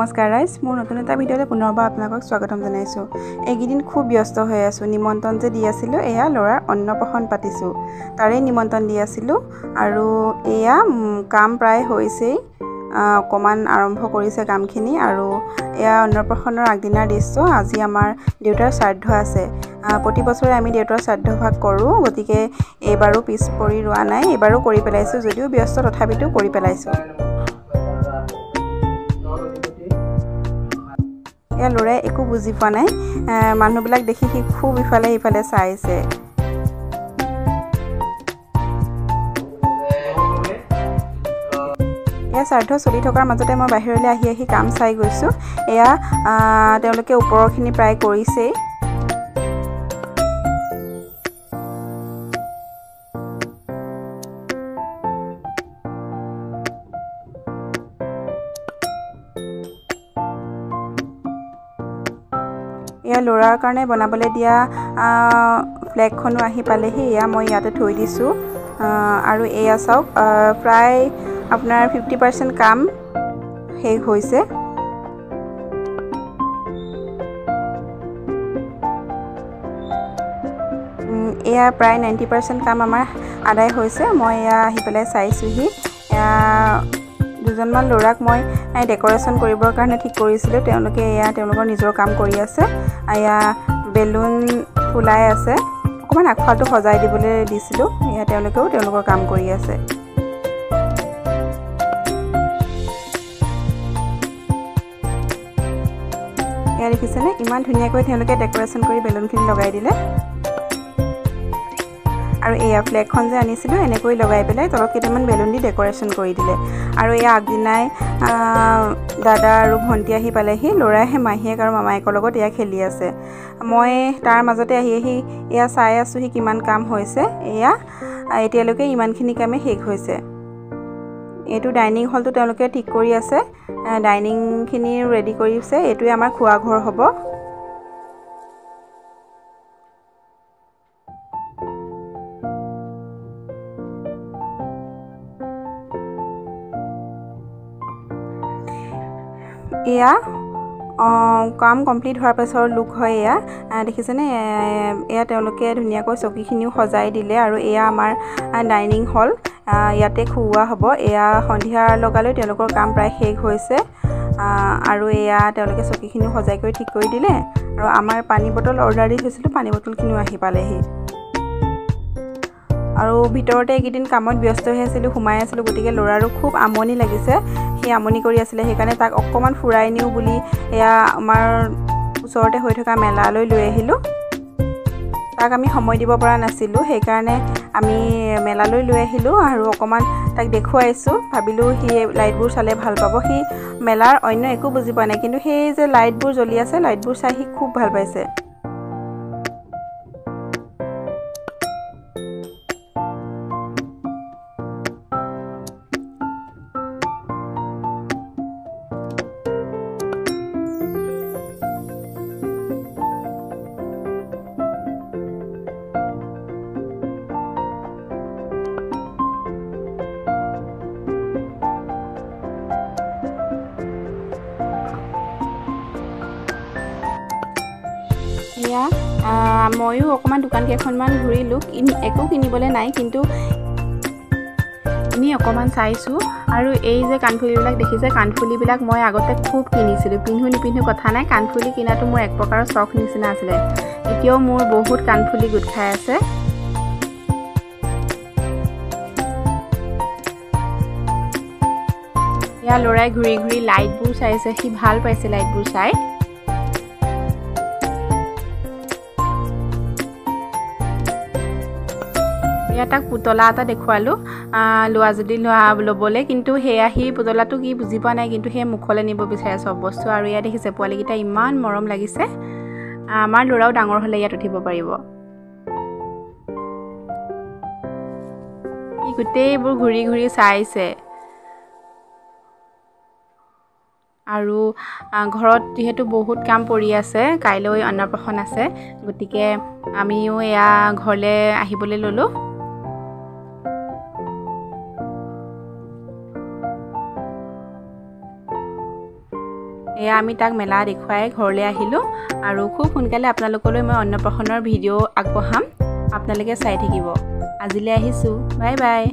নমস্কাৰ ৰাইজ মোৰ নতুন এটা ভিডিঅ'লৈ পুনৰবাৰ আপোনালোকক স্বাগতম জনাইছোঁ। এইকেইদিন খুব ব্যস্ত হৈ আছোঁ। নিমন্ত্ৰণ যে দি আছিলোঁ এয়া ল'ৰাৰ অন্নপ্ৰসন পাতিছোঁ, তাৰে নিমন্ত্ৰণ দি আছিলোঁ আৰু এয়া কাম প্ৰায় হৈছেই, অকণমান আৰম্ভ কৰিছে কামখিনি। আৰু এয়া অন্নপ্ৰসনৰ আগদিনাৰ দৃশ্য। আজি আমাৰ দেউতাৰ শ্ৰাদ্ধ আছে। প্ৰতি বছৰে আমি দেউতাৰ শ্ৰাদ্ধভাগ কৰোঁ, গতিকে এইবাৰো পিছ পৰি ৰোৱা নাই, এইবাৰো কৰি পেলাইছোঁ। যদিও ব্যস্ত তথাপিতো কৰি পেলাইছোঁ। এয়া ল'ৰাই একো বুজি পোৱা নাই, মানুহবিলাক দেখি সি খুব ইফালে সিফালে চাইছে। এয়া শ্ৰাদ্ধ চলি থকাৰ মাজতে মই বাহিৰলৈ আহি কাম চাই গৈছোঁ। এয়া তেওঁলোকে ওপৰৰখিনি প্ৰায় কৰিছেই। এয়া ল'ৰাৰ কাৰণে বনাবলৈ দিয়া ফ্লেগখনো আহি পালেহি। এয়া মই ইয়াতে থৈ দিছোঁ। আৰু এয়া চাওক, প্ৰায় আপোনাৰ 50% কাম শেষ হৈছে। এয়া প্ৰায় 90% কাম আমাৰ আদায় হৈছে। মই এয়া আহি পেলাই চাইছোঁহি। এয়া দুজনমান ল'ৰাক মই ডেক'ৰেশ্যন কৰিবৰ কাৰণে ঠিক কৰিছিলোঁ। তেওঁলোকে এয়া তেওঁলোকৰ নিজৰ কাম কৰি আছে। এয়া বেলুন ফুলাই আছে, অকণমান আগফালটো সজাই দিবলৈ দিছিলোঁ। এয়া তেওঁলোকেও তেওঁলোকৰ কাম কৰি আছে। এয়া দেখিছেনে, ইমান ধুনীয়াকৈ তেওঁলোকে ডেক'ৰেশ্যন কৰি বেলুনখিনি লগাই দিলে। আৰু এয়া ফ্লেগখন যে আনিছিলোঁ এনেকৈ লগাই পেলাই তলত কেইটামান বেলুন দি ডেক'ৰেশ্যন কৰি দিলে। আৰু এয়া আগদিনাই দাদা আৰু ভণ্টি আহি পালেহি। ল'ৰাই মাহীয়েক আৰু মামায়েকৰ লগত এয়া খেলি আছে। মই তাৰ মাজতে আহি এয়া চাই আছোঁহি কিমান কাম হৈছে। এয়া এতিয়ালৈকে ইমানখিনি কামেই শেষ হৈছে। এইটো ডাইনিং হলটো তেওঁলোকে ঠিক কৰি আছে, ডাইনিংখিনি ৰেডি কৰিছে। এইটোৱে আমাৰ খোৱা ঘৰ হ'ব। এয়া কাম কমপ্লিট হোৱাৰ পাছৰ লুক হয়। এয়া দেখিছেনে, এয়া তেওঁলোকে ধুনীয়াকৈ চকীখিনিও সজাই দিলে। আৰু এয়া আমাৰ ডাইনিং হল, ইয়াতে খুওৱা হ'ব। এয়া সন্ধিয়া লগালৈ তেওঁলোকৰ কাম প্ৰায় শেষ হৈছে। আৰু এয়া তেওঁলোকে চকীখিনিও সজাই কৰি ঠিক কৰি দিলে। আৰু আমাৰ পানী বটল অৰ্ডাৰ দি থৈছিলোঁ, পানী বটলখিনিও আহি পালেহি। আৰু ভিতৰতে এইকেইদিন কামত ব্যস্ত হৈ আছিলোঁ, সোমাই আছিলোঁ। গতিকে ল'ৰাৰো খুব আমনি লাগিছে, সি আমনি কৰি আছিলে। সেইকাৰণে তাক অকণমান ফুৰাই নিওঁ বুলি এয়া আমাৰ ওচৰতে হৈ থকা মেলালৈ লৈ আহিলোঁ। তাক আমি সময় দিব পৰা নাছিলোঁ, সেইকাৰণে আমি মেলালৈ লৈ আহিলোঁ আৰু অকণমান তাক দেখুৱাইছোঁ। ভাবিলোঁ সি লাইটবোৰ চালে ভাল পাব। সি মেলাৰ অন্য একো বুজি পোৱা নাই, কিন্তু সেই যে লাইটবোৰ জ্বলি আছে, লাইটবোৰ চাই সি খুব ভাল পাইছে। এয়া ময়ো অকণমান দোকান কেইখনমান ঘূৰিলোঁ, একো কিনিবলৈ নাই, কিন্তু এনেই অকণমান চাইছোঁ। আৰু এই যে কাণফুলিবিলাক দেখিছে, কাণফুলিবিলাক মই আগতে খুব কিনিছিলোঁ। পিন্ধো নিপিন্ধো কথা নাই, কাণফুলি কিনাটো মোৰ এক প্ৰকাৰৰ চখ নিচিনা আছিলে। এতিয়াও মোৰ বহুত কাণফুলি গোট খাই আছে। এয়া ল'ৰাই ঘূৰি ঘূৰি লাইটবোৰ চাইছে, সি ভাল পাইছে লাইটবোৰ চাই। তাক পুতলা এটা দেখুৱালোঁ, লোৱা যদি ল'বলৈ, কিন্তু সেয়া সি পুতলাটো কি বুজি পোৱা নাই, কিন্তু সেই মুখলৈ নিব বিচাৰে চব বস্তু। আৰু ইয়াত দেখিছে পোৱালীকেইটা ইমান মৰম লাগিছে। আমাৰ ল'ৰাও ডাঙৰ হ'লে ইয়াত উঠিব পাৰিব। সি গোটেইবোৰ ঘূৰি ঘূৰি চাইছে। আৰু ঘৰত যিহেতু বহুত কাম পৰি আছে, কাইলৈ অন্নপ্ৰসন আছে, গতিকে আমিও এয়া ঘৰলৈ আহিবলৈ ল'লোঁ। এয়া আমি তাক মেলা দেখুৱাই ঘৰলৈ আহিলোঁ আৰু খুব সোনকালে আপোনালোকলৈ মই অন্নপ্ৰাশনৰ ভিডিঅ' আগবঢ়াম। আপোনালোকে চাই থাকিব। আজিলৈ আহিছোঁ। Bye bye.